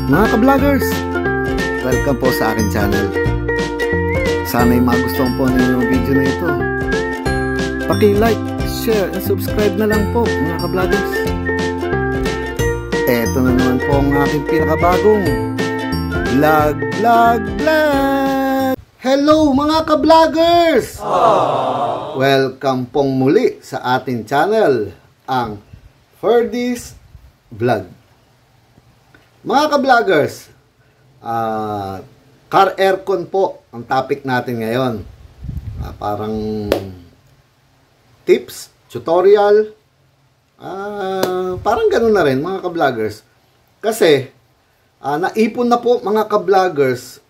Mga ka-vloggers, welcome po sa akin channel. Sana'y magustuhan po ninyo ang video na ito. Paki-like, share, and subscribe na lang po mga ka-vloggers. Eto na naman po ang aking pinakabagong vlog. Hello mga ka-vloggers! Welcome pong muli sa ating channel, ang Ferdy's Vlog. Mga ka-vloggers, car aircon po ang topic natin ngayon. Parang tips, tutorial, parang ganun na rin mga ka-vloggers. Kasi naipon na po mga ka-vloggers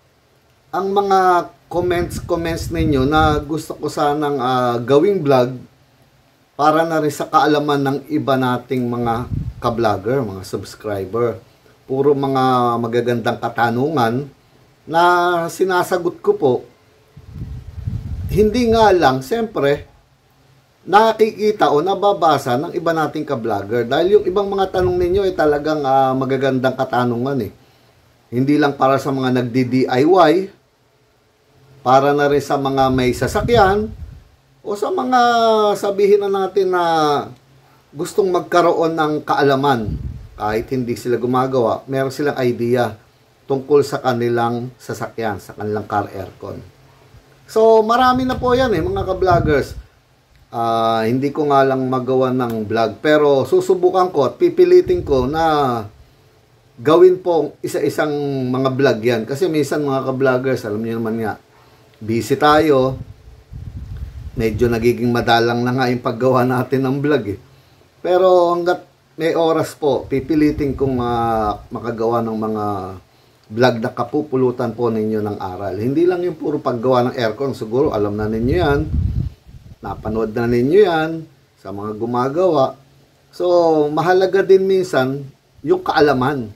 ang mga comments ninyo na gusto ko sanang gawing vlog para na rin sa kaalaman ng iba nating mga ka-vlogger, mga subscriber. Puro mga magagandang katanungan na sinasagot ko po. Hindi nga lang, siyempre, nakikita o nababasa ng iba nating ka-vlogger. Dahil yung ibang mga tanong ninyo ay talagang magagandang katanungan eh. Hindi lang para sa mga nagdi-DIY, para na rin sa mga may sasakyan, o sa mga sabihin na natin na gustong magkaroon ng kaalaman. Kahit hindi sila gumagawa, meron silang idea tungkol sa kanilang sasakyan, sa kanilang car aircon. So, marami na po yan mga ka-vloggers. Hindi ko nga lang magawa ng vlog, pero susubukan ko at pipilitin ko na gawin po isa-isang mga vlog yan. Kasi minsan mga ka-vloggers, alam niyo naman nga, busy tayo. Medyo nagiging madalang na nga yung paggawa natin ng vlog eh. Pero hanggat may oras po, pipilitin kong makagawa ng mga vlog na kapupulutan po ninyo ng aral. Hindi lang yung puro paggawa ng aircon. Siguro alam na ninyo yan. Napanood na ninyo yan sa mga gumagawa. So, mahalaga din minsan yung kaalaman.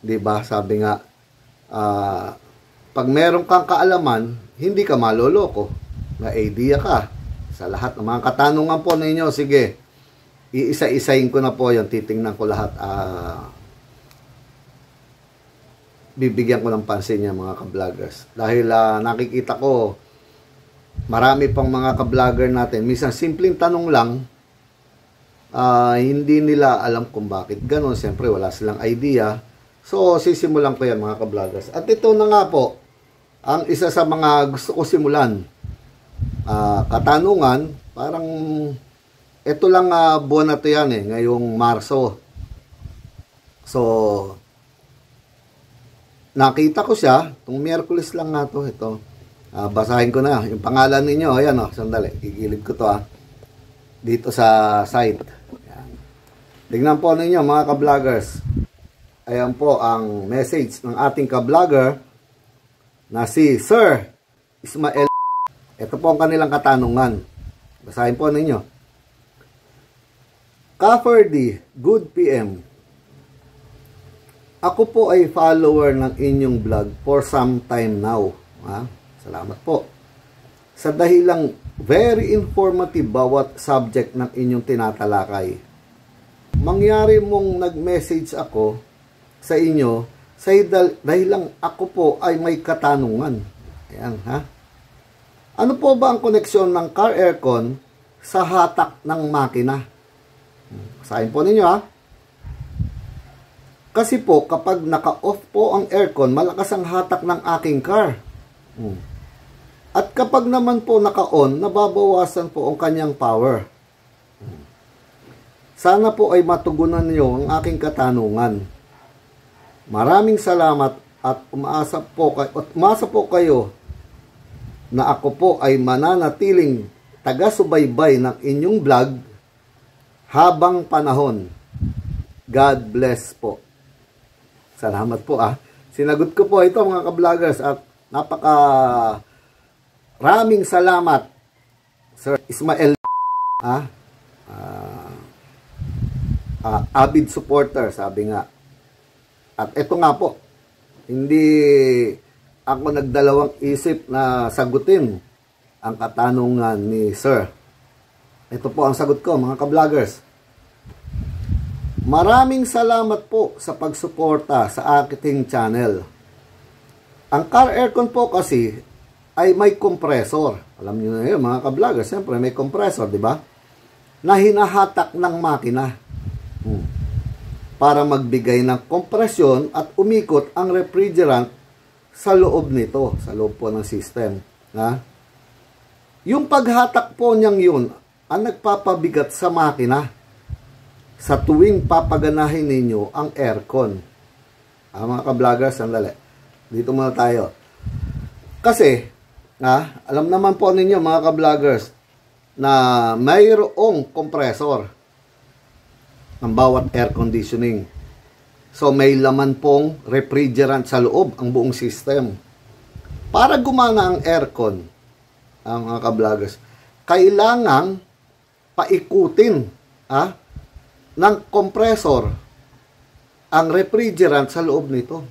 Diba? Sabi nga, pag meron kang kaalaman, hindi ka maloloko. May idea ka. Sa lahat ng mga katanungan po ninyo, sige, iisa-isahin ko na po yun. Titingnan ko lahat. Bibigyan ko ng pansin niya mga ka-vloggers. Dahil nakikita ko, marami pang mga ka-vlogger natin. Minsan, simpleng tanong lang, hindi nila alam kung bakit ganun. Siyempre, wala silang idea. So, sisimulan ko yan mga ka-vloggers. At ito na nga po, ang isa sa mga gusto ko simulan. Katanungan, parang ito lang buwan na ito yan ngayong Marso. So, nakita ko siya, itong Miyerkules lang nga ito. Basahin ko na, yung pangalan ninyo, ayan sandali, gigilid ko to dito sa site. Ayan. Tignan po ninyo mga ka-vloggers. Ayan po ang message ng ating ka-vlogger na si Sir Ismael. Ito po ang kanilang katanungan. Basahin po ninyo. Ka-Ferdy, good PM. Ako po ay follower ng inyong vlog for some time now. Salamat po. Sa dahilang very informative bawat subject ng inyong tinatalakay. Mangyari mong nag-message ako sa inyo sa dahilang ako po ay may katanungan. Ayan, Ano po ba ang koneksyon ng car aircon sa hatak ng makina? Basahin po ninyo Kasi po kapag naka-off po ang aircon, malakas ang hatak ng aking car. At kapag naman po naka-on, nababawasan po ang kanyang power. Sana po ay matugunan niyo ang aking katanungan. Maraming salamat at umasa po kayo na ako po ay mananatiling taga-subaybay ng inyong vlog habang panahon. God bless po. Salamat po Sinagot ko po ito mga ka-vloggers at raming salamat Sir Ismael avid supporter sabi nga. At ito nga po, hindi ako nagdalawang isip na sagutin ang katanungan ni Sir. Ito po ang sagot ko mga ka-vloggers. Maraming salamat po sa pagsuporta sa aking channel. Ang car aircon po kasi ay may compressor. Alam niyo na yun mga ka-vlogger, siyempre may compressor, di ba? Na hinahatak ng makina para magbigay ng kompresyon at umikot ang refrigerant sa loob nito, sa loob po ng system. Ha? Yung paghatak po niyang yun ang nagpapabigat sa makina sa tuwing papaganahin ninyo ang aircon. Mga ka-vloggers, sandali. Dito muna tayo. Kasi, alam naman po ninyo mga ka-vloggers na mayroong kompresor ng bawat air conditioning. So, may laman pong refrigerant sa loob ang buong system. Para gumana ang aircon, mga ka-vloggers, kailangang paikutin ng compressor ang refrigerant sa loob nito.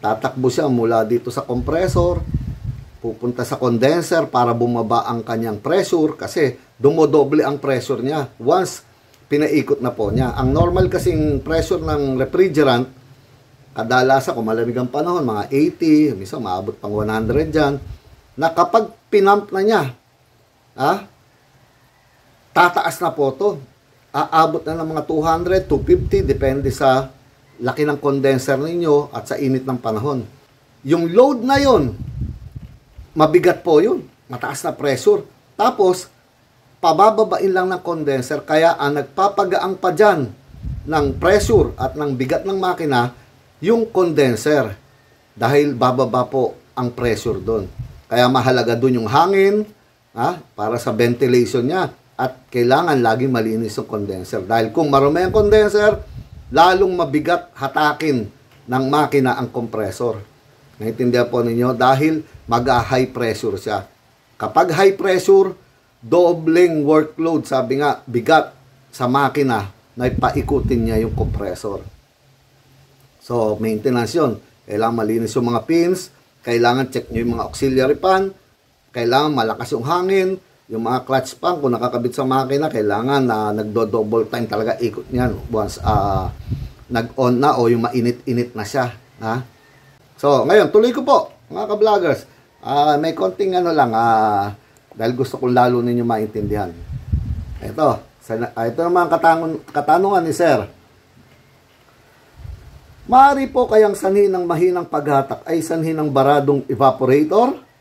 Tatakbo siya mula dito sa compressor, pupunta sa condenser para bumaba ang kanyang pressure kasi dumodoble ang pressure niya once pinaikot na po niya. Ang normal kasing pressure ng refrigerant, kadalasan kung malamig ang panahon, mga 80, minsan maabot pang 100 dyan, na kapag pinump na niya, tataas na po to. Aabot na ng mga 200, 250, depende sa laki ng condenser ninyo at sa init ng panahon. Yung load na yon, mabigat po yun. Mataas na pressure. Tapos, pabababain lang ng condenser. Kaya ang nagpapagaang pa dyan ng pressure at ng bigat ng makina, yung condenser. Dahil bababa po ang pressure doon. Kaya mahalaga doon yung hangin para sa ventilation niya. At kailangan laging malinis yung condenser. Dahil kung marumi ang condenser, lalong mabigat hatakin ng makina ang compressor. Naintindihan po ninyo? Dahil mag-high pressure siya. Kapag high pressure, dobleng workload, sabi nga, bigat sa makina na ipaikutin niya yung compressor. So, maintenance yun. Kailangan malinis yung mga pins, kailangan check nyo yung mga auxiliary fan, kailangan malakas yung hangin, yung mga clutch pan, kung nakakabit sa makina, kailangan na nagdo-double time talaga ikot niyan once nag-on na o yung mainit-init na siya. So, ngayon, tuloy ko po, mga ka-vloggers. May konting dahil gusto kong lalo ninyo maintindihan. Ito naman katanungan ni Sir. Maaari po kayang sanhi ng mahinang paghatak ay sanhi ng baradong evaporator,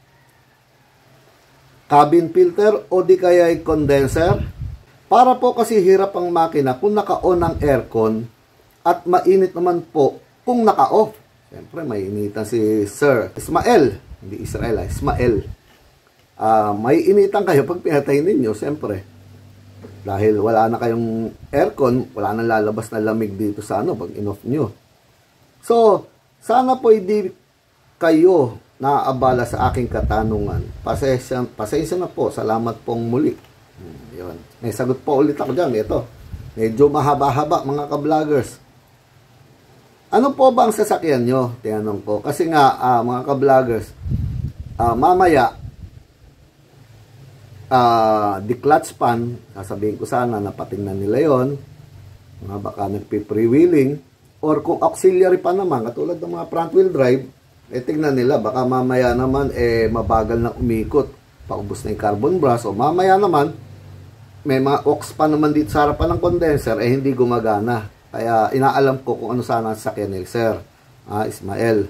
cabin filter o di kaya condenser? Para po kasi hirap ang makina kung naka-on ang aircon at mainit naman po kung naka-off. Siyempre, may initan si Sir Ismael, hindi Israel, Ismael. May initan kayo pag pinatay ninyo, siyempre. Dahil wala na kayong aircon, wala na lalabas na lamig dito sa pag in-off nyo. So, sana po hindi kayo naabala sa aking katanungan. Pasensya na po. Salamat pong muli. Yun. May sagot po ulit ako dyan. Ito. Medyo mahaba-haba mga ka-vloggers. Ano po ba ang sasakyan nyo? Tinanong ko. Kasi nga, mga ka-vloggers, mamaya, the clutch pan, sasabihin ko sana, napatingnan nila yon. Baka nagpi-freewheeling. Or kung auxiliary pa naman, katulad ng mga front wheel drive, tignan nila, baka mamaya naman mabagal na umikot, paubos na yung carbon brush, o mamaya naman may mga aux pa naman dito sa harapan ng condenser, hindi gumagana. Kaya inaalam ko kung ano sana sa sakyan ni Sir Ismael.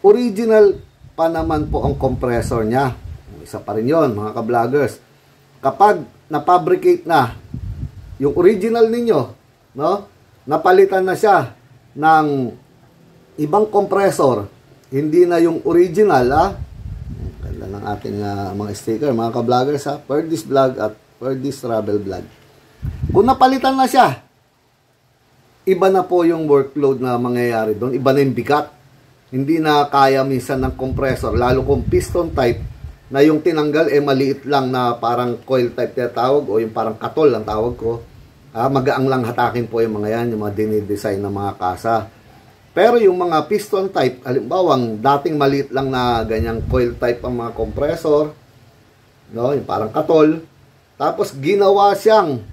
Original pa naman po ang compressor niya. Isa pa rin yun, mga ka-vloggers. Kapag na-fabricate na yung original ninyo, napalitan na siya ng ibang compressor, hindi na yung original, ganda ng ating mga sticker, mga ka-vloggers, per this vlog at per this travel vlog. Kung napalitan na siya, iba na po yung workload na mangyayari doon, iba na yung bigat. Hindi na kaya minsan ng compressor, lalo kung piston type, na yung tinanggal maliit lang na parang coil type na tawag, o yung parang katol ang tawag ko. Magaang lang hatakin po yung mga yan, yung mga dinidesign ng mga kasa. Pero yung mga piston type, halimbawa, dating maliit lang na ganyang coil type ang mga compressor, yung parang katol, tapos ginawa siyang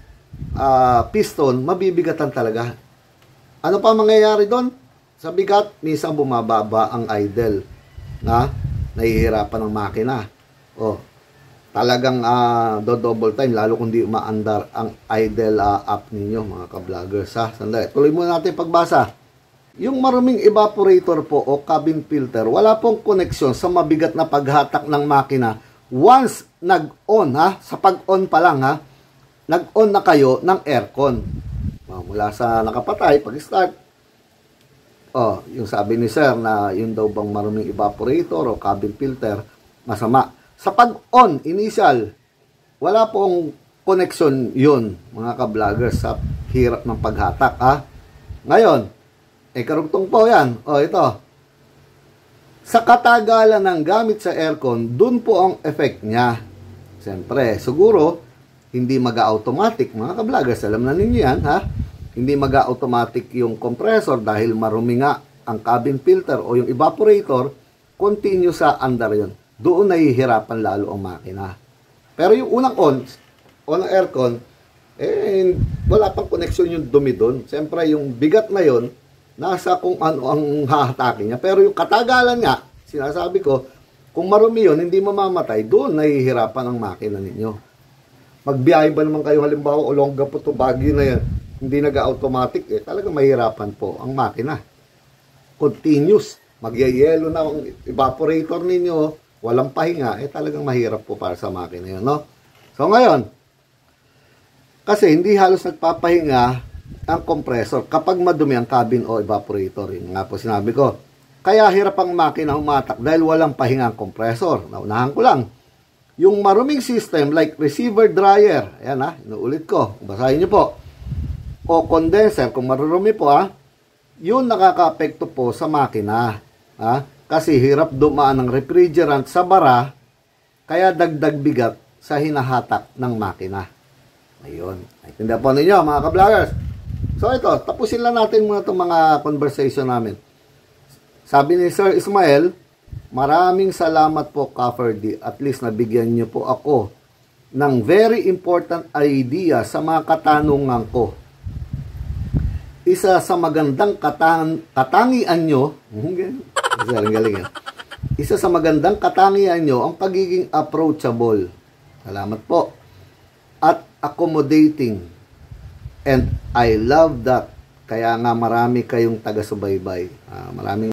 piston, mabibigatan talaga. Ano pa mangyayari doon? Sa bigat, minsan bumababa ang idle. Nahihirapan ng makina. Talagang double time, lalo kung di umaandar ang idle app ninyo, mga ka-vloggers. Sandali, tuloy muna natin pagbasa. Yung maruming evaporator po o cabin filter, wala pong koneksyon sa mabigat na paghatak ng makina once nag-on, sa pag-on pa lang, nag-on na kayo ng aircon. Mula sa nakapatay, pag-start, yung sabi ni sir na yun daw bang maruming evaporator o cabin filter, masama. Sa pag-on, initial, wala pong koneksyon yun, mga ka-vloggers, sa hirap ng paghatak. Ngayon, karugtong po yan. Ito. Sa katagalan ng gamit sa aircon, dun po ang effect niya. Siyempre, siguro, hindi mag-automatic, mga ka-vloggers, alam na ninyo yan, Hindi mag-automatic yung compressor dahil marumi nga ang cabin filter o yung evaporator, continue sa under yun. Doon nahihirapan lalo ang makina. Pero yung unang on ng aircon, wala pang connection yung dumi doon. Siyempre, yung bigat na yun, nasa kung ano ang hahatakin niya. Pero yung katagalan nga, sinasabi ko, kung marumi yun, hindi mamamatay, doon nahihirapan ang makina ninyo. Magbiyahe ba naman kayo, halimbawa, Olonga po to Baguio na yan, hindi nag-automatic, talaga mahirapan po ang makina. Continuous, magyayelo na ang evaporator ninyo, walang pahinga, talagang mahirap po para sa makina yun, no? So ngayon, kasi hindi halos nagpapahinga ang compressor kapag madumi ang cabin o evaporator. Yun nga po sinabi ko. Kaya hirap ang makina humatak dahil walang pahinga ang compressor. Naunahan ko lang. Yung maruming system like receiver dryer, ayan inuulit ko, basahin nyo po. O condenser, kung marurumi po yun nakaka-apekto po sa makina. Kasi hirap dumaan ng refrigerant sa bara, kaya dagdag bigat sa hinahatak ng makina. Ayun. Naintindihan po ninyo, mga ka-vloggers. So ito, tapusin lang natin muna itong mga conversation namin. Sabi ni Sir Ismael, maraming salamat po, Ka-Ferdy. At least nabigyan niyo po ako ng very important idea sa mga katanungan ko. Isa sa magandang katangian nyo, isa sa magandang katangian nyo ang pagiging approachable. Salamat po. At accommodating. And I love that. Kaya nga marami kayong taga-subaybay.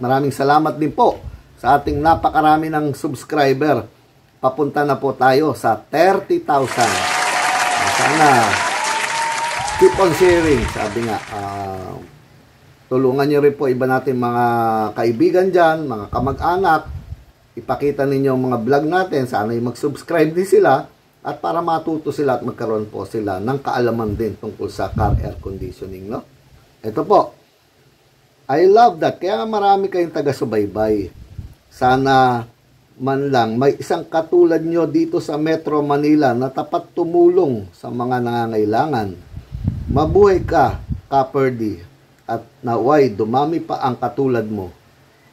Maraming salamat din po sa ating napakarami ng subscriber. Papunta na po tayo sa 30,000. Sana keep on sharing. Sabi nga, tulungan nyo rin po iba natin mga kaibigan dyan, mga kamag-anak. Ipakita ninyo ang mga vlog natin. Sana yung mag-subscribe din sila. At para matuto sila at magkaroon po sila ng kaalaman din tungkol sa car air conditioning, no? Ito po. I love that. Kaya marami kayong taga-subaybay. Sana man lang may isang katulad nyo dito sa Metro Manila na tapat tumulong sa mga nangangailangan. Mabuhay ka, Ka-Ferdy. At naway, dumami pa ang katulad mo.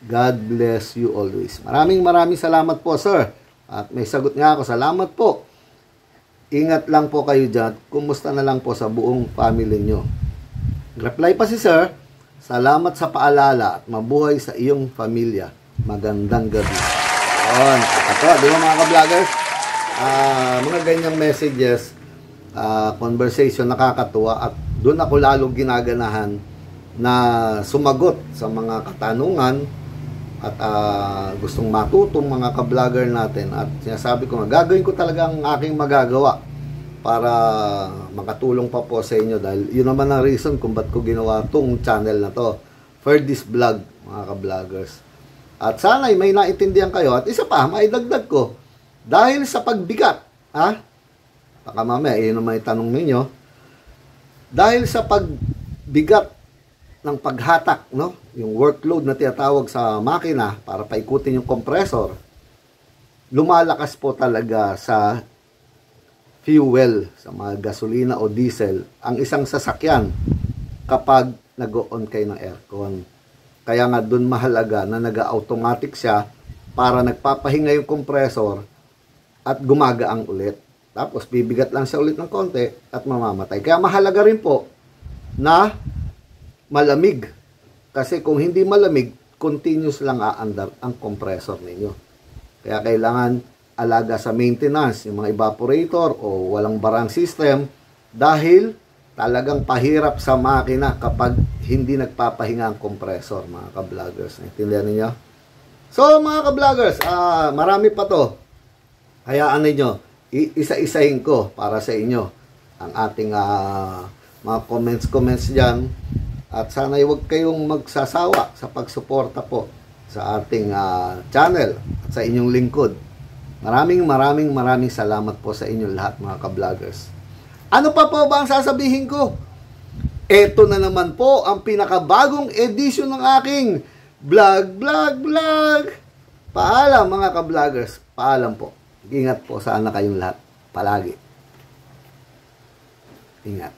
God bless you always. Maraming salamat po, sir. At may sagot nga ako. Salamat po. Ingat lang po kayo dyan. Kumusta na lang po sa buong family nyo. Reply pa si sir, salamat sa paalala at mabuhay sa iyong pamilya. Magandang gabi. Yun. Ito, di ba mga ka-vloggers? Mga ganyang messages, conversation, nakakatuwa at doon ako lalo ginaganahan na sumagot sa mga katanungan at gustong matutong mga ka-vlogger natin. At sinasabi ko nga, gagawin ko talaga ang aking magagawa para makatulong pa po sa inyo dahil yun naman ang reason kung ba't ko ginawa tong channel na to, Ferdy's Vlog, mga ka-vloggers. At sana'y may naintindihan kayo at isa pa, maidagdag ko dahil sa pagbigat, baka mamaya, yun naman itanong ninyo, dahil sa pagbigat ng paghatak, no? Yung workload na tinatawag sa makina para paikutin yung compressor, lumalakas po talaga sa fuel, sa mga gasolina o diesel, ang isang sasakyan kapag nag-on kayo ng aircon. Kaya nga dun mahalaga na nag-automatic siya para nagpapahinga yung compressor at gumagaang ulit. Tapos bibigat lang siya ulit ng konti at mamamatay. Kaya mahalaga rin po na malamig. Kasi kung hindi malamig, continuous lang aandar ang compressor ninyo. Kaya kailangan alaga sa maintenance, yung mga evaporator o walang barang system dahil talagang pahirap sa makina kapag hindi nagpapahinga ang compressor, mga ka-vloggers. Naintindihan niyo? So, mga ka-vloggers, marami pa to. Hayaan ninyo, isa-isahin ko para sa inyo ang ating mga comments dyan. At sana huwag kayong magsasawa sa pagsuporta po sa ating channel at sa inyong lingkod. Maraming salamat po sa inyong lahat, mga ka-vloggers. Ano pa po ba ang sasabihin ko? Ito na naman po ang pinakabagong edition ng aking vlog. Paalam, mga ka-vloggers. Paalam po. Ingat po sana kayong lahat. Palagi. Ingat.